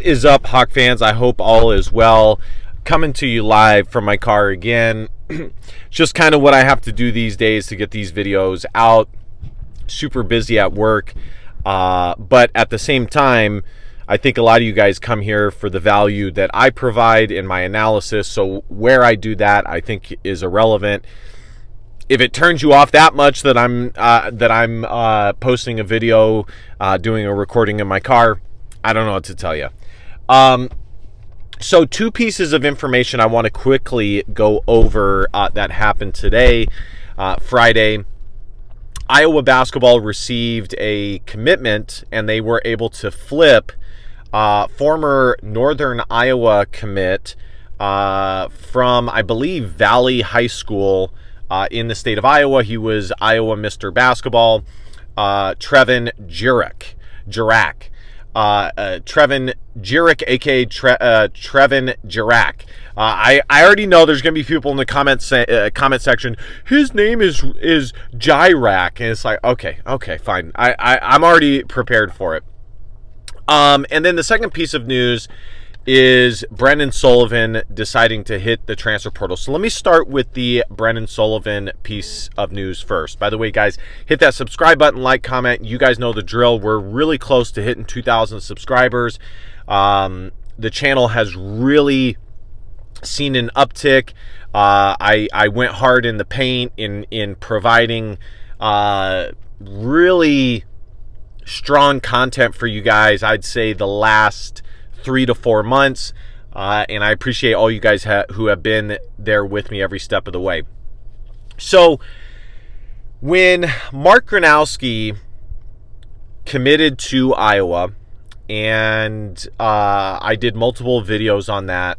is up, Hawk fans? I hope all is well. Coming to you live from my car again. Just kind of what I have to do these days to get these videos out. Super busy at work. But at the same time, I think a lot of you guys come here for the value that I provide in my analysis. So where I do that, I think is irrelevant. If it turns you off that much that I'm posting a video, doing a recording in my car, I don't know what to tell you. So two pieces of information I want to quickly go over that happened today, Friday. Iowa basketball received a commitment, and they were able to flip former Northern Iowa commit from, I believe, Valley High School in the state of Iowa. He was Iowa Mr. Basketball, Trevin Jirak. Trevin Jirak, aka Trevin Jirak. I already know there's going to be people in the comment section. His name is Jirak, and it's like, okay, fine. I'm already prepared for it. And then the second piece of news is Brendan Sullivan deciding to hit the transfer portal. So let me start with the Brendan Sullivan piece of news first. By the way, guys, hit that subscribe button, like, comment. You guys know the drill. We're really close to hitting 2,000 subscribers. The channel has really seen an uptick. I went hard in the paint in providing really strong content for you guys. I'd say the last 3 to 4 months, and I appreciate all you guys who have been there with me every step of the way. So when Mark Gronowski committed to Iowa, and I did multiple videos on that.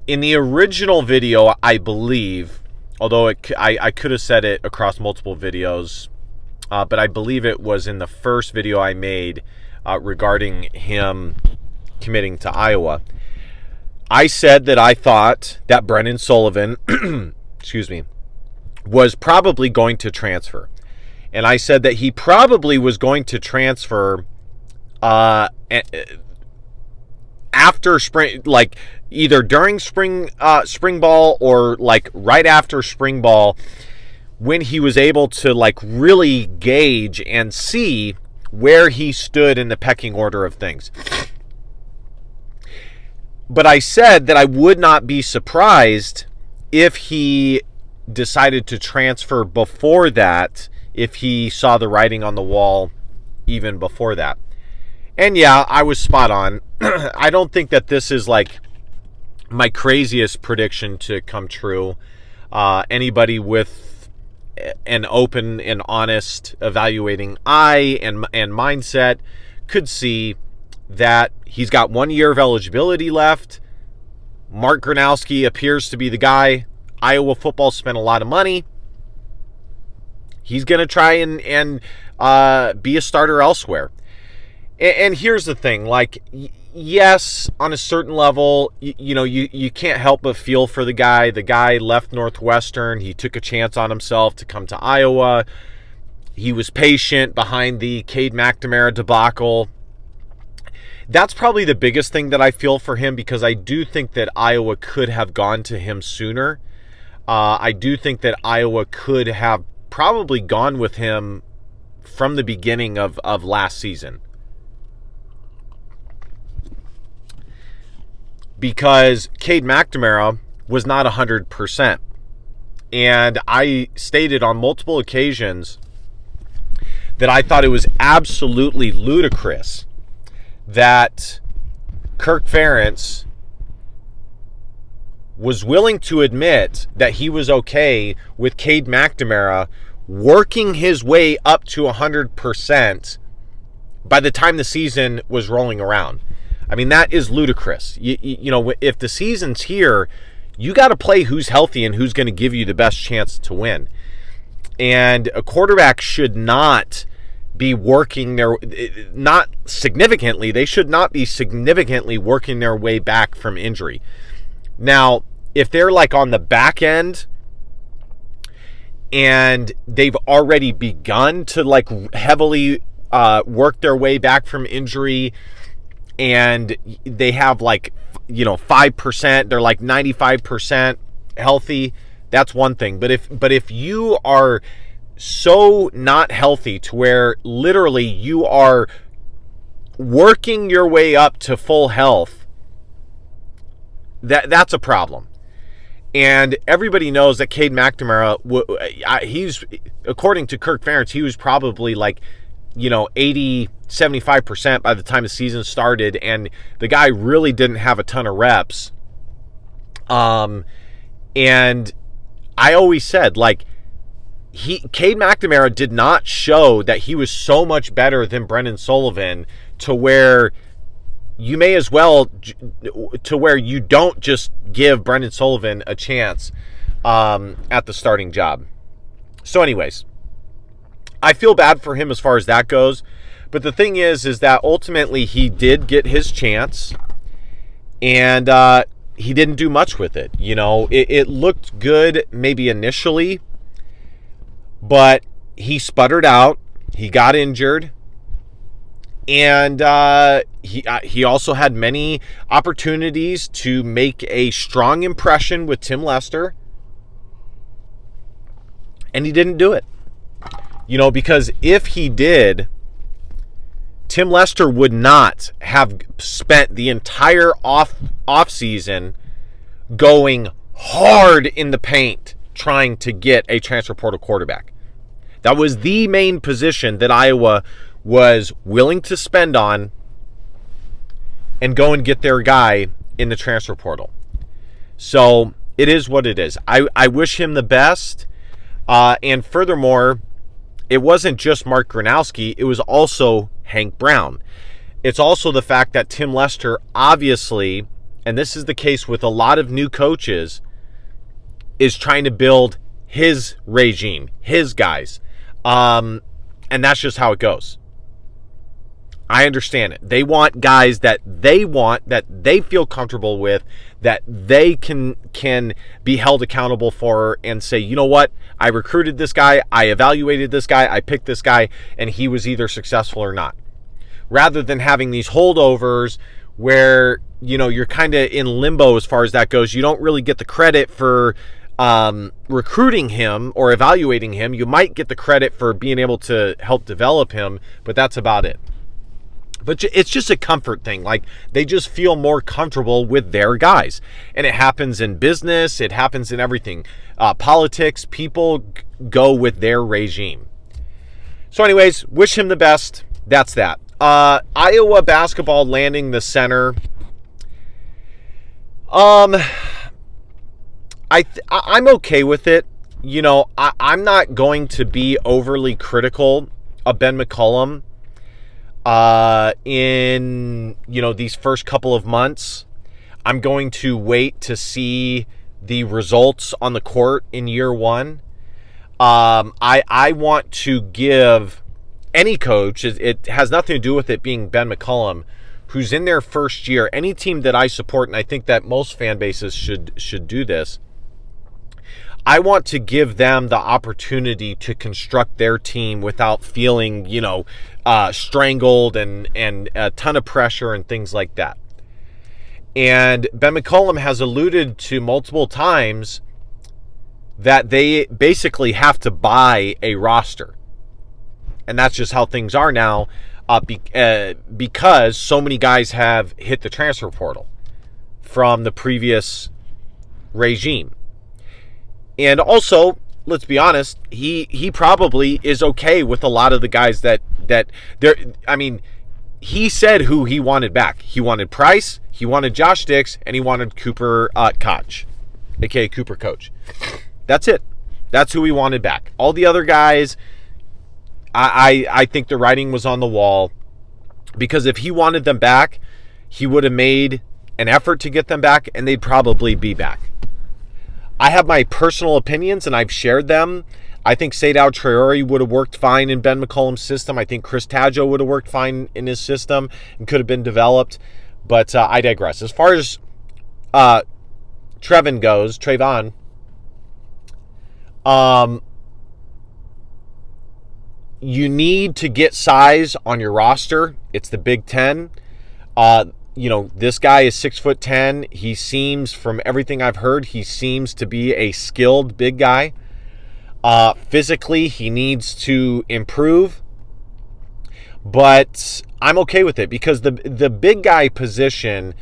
In the original video, I believe, although I could have said it across multiple videos, but I believe it was in the first video I made regarding him committing to Iowa. I said that I thought that Brendan Sullivan, excuse me, was probably going to transfer. And I said that he probably was going to transfer after spring, like either during spring ball or like right after spring ball, when he was able to like really gauge and see where he stood in the pecking order of things. But I said that I would not be surprised if he decided to transfer before that, if he saw the writing on the wall even before that. And yeah, I was spot on. I don't think that this is like my craziest prediction to come true. Anybody with an open and honest evaluating eye and mindset could see that he's got 1 year of eligibility left. Mark Gronowski appears to be the guy. Iowa football spent a lot of money. He's going to try and be a starter elsewhere. And here's the thing, like, yes, on a certain level, you can't help but feel for the guy. The guy left Northwestern. He took a chance on himself to come to Iowa. He was patient behind the Cade McNamara debacle. That's probably the biggest thing that I feel for him, because I do think that Iowa could have gone to him sooner. I do think that Iowa could have probably gone with him from the beginning of last season. Because Cade McNamara was not 100%. And I stated on multiple occasions that I thought it was absolutely ludicrous that Kirk Ferentz was willing to admit that he was okay with Cade McNamara working his way up to 100% by the time the season was rolling around. I mean, that is ludicrous. You know, if the season's here, you got to play who's healthy and who's going to give you the best chance to win. And a quarterback should not be working not significantly. They should not be significantly working their way back from injury. Now, if they're like on the back end and they've already begun to like heavily work their way back from injury, and they have 5%, they're 95% healthy, that's one thing. But if you are so not healthy to where literally you are working your way up to full health, that's a problem. And everybody knows that Cade McNamara, he's, according to Kirk Ferentz, he was probably 80, 75% by the time the season started, and the guy really didn't have a ton of reps. And I always said, Cade McNamara did not show that he was so much better than Brendan Sullivan to where you may as well, to where you don't just give Brendan Sullivan a chance at the starting job. So anyways, I feel bad for him as far as that goes. But the thing is that ultimately he did get his chance, and he didn't do much with it. It looked good maybe initially, but he sputtered out. He got injured. And he also had many opportunities to make a strong impression with Tim Lester, and he didn't do it. Because if he did, Tim Lester would not have spent the entire off season going hard in the paint trying to get a transfer portal quarterback. That was the main position that Iowa was willing to spend on and go and get their guy in the transfer portal. So it is what it is. I wish him the best. And furthermore, it wasn't just Mark Gronowski. It was also Hank Brown. It's also the fact that Tim Lester, obviously, and this is the case with a lot of new coaches, is trying to build his regime, his guys. And that's just how it goes. I understand it. They want guys that they feel comfortable with, that they can be held accountable for and say, you know what? I recruited this guy, I evaluated this guy, I picked this guy, and he was either successful or not. Rather than having these holdovers where, you're kind of in limbo as far as that goes. You don't really get the credit for recruiting him or evaluating him. You might get the credit for being able to help develop him, but that's about it. But it's just a comfort thing. They just feel more comfortable with their guys. And it happens in business. It happens in everything. Politics, people go with their regime. So anyways, wish him the best. That's that. Iowa basketball landing the center. I'm okay with it. I'm not going to be overly critical of Ben McCollum in these first couple of months. I'm going to wait to see the results on the court in year one. I want to give any coach, it has nothing to do with it being Ben McCollum, who's in their first year, any team that I support, and I think that most fan bases should do this, I want to give them the opportunity to construct their team without feeling, strangled and a ton of pressure and things like that. And Ben McCollum has alluded to multiple times that they basically have to buy a roster. And that's just how things are now because so many guys have hit the transfer portal from the previous regime. And also, let's be honest, he probably is okay with a lot of the guys that there. I mean, he said who he wanted back. He wanted Price, he wanted Josh Dix, and he wanted Cooper Koch, aka Cooper Coach. That's it. That's who he wanted back. All the other guys, I think the writing was on the wall, because if he wanted them back, he would have made an effort to get them back, and they'd probably be back. I have my personal opinions, and I've shared them. I think Seydou Traore would have worked fine in Ben McCollum's system. I think Chris Taggio would have worked fine in his system and could have been developed. But I digress. As far as Trevin goes, Trevin, you need to get size on your roster. It's the Big Ten. this guy is 6'10". He seems, from everything I've heard, he seems to be a skilled big guy. Physically, he needs to improve, but I'm okay with it because the big guy position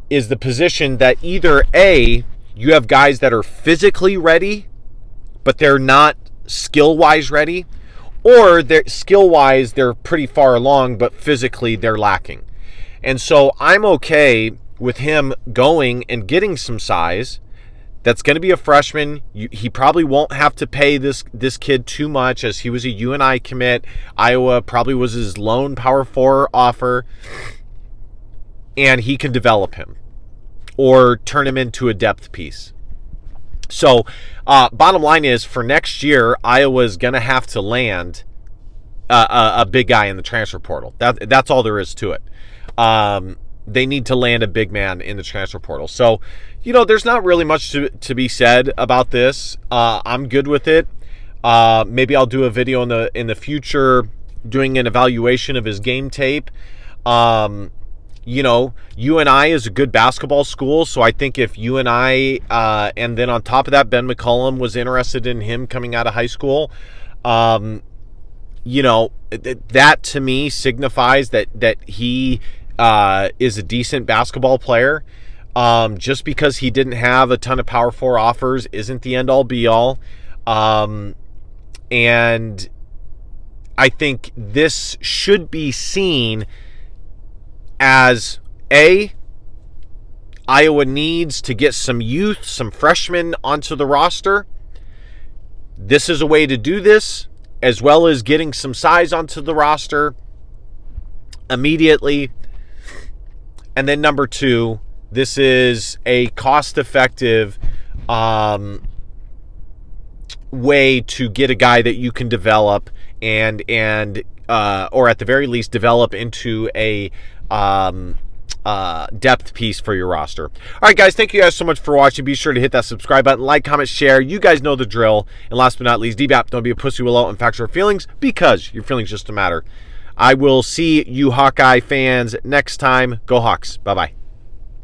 is the position that either A, you have guys that are physically ready, but they're not skill-wise ready, or they're skill-wise, they're pretty far along, but physically they're lacking. And so I'm okay with him going and getting some size. That's going to be a freshman. He probably won't have to pay this kid too much, as he was a UNI commit. Iowa probably was his lone Power 4 offer. And he can develop him or turn him into a depth piece. So bottom line is, for next year, Iowa's going to have to land a big guy in the transfer portal. That's all there is to it. They need to land a big man in the transfer portal. So, there's not really much to be said about this. I'm good with it. Maybe I'll do a video in the future doing an evaluation of his game tape. UNI is a good basketball school, so I think if UNI and then on top of that, Ben McCollum was interested in him coming out of high school, that to me signifies that he is a decent basketball player. Just because he didn't have a ton of Power 4 offers isn't the end-all be-all. And I think this should be seen as, A, Iowa needs to get some youth, some freshmen onto the roster. This is a way to do this, as well as getting some size onto the roster immediately. And then number 2, this is a cost-effective way to get a guy that you can develop and or at the very least develop into a depth piece for your roster. All right, guys, thank you guys so much for watching. Be sure to hit that subscribe button, like, comment, share. You guys know the drill. And last but not least, DBAP, don't be a pussy willow and factor your feelings, because your feelings just don't matter. I will see you Hawkeye fans next time. Go Hawks. Bye-bye.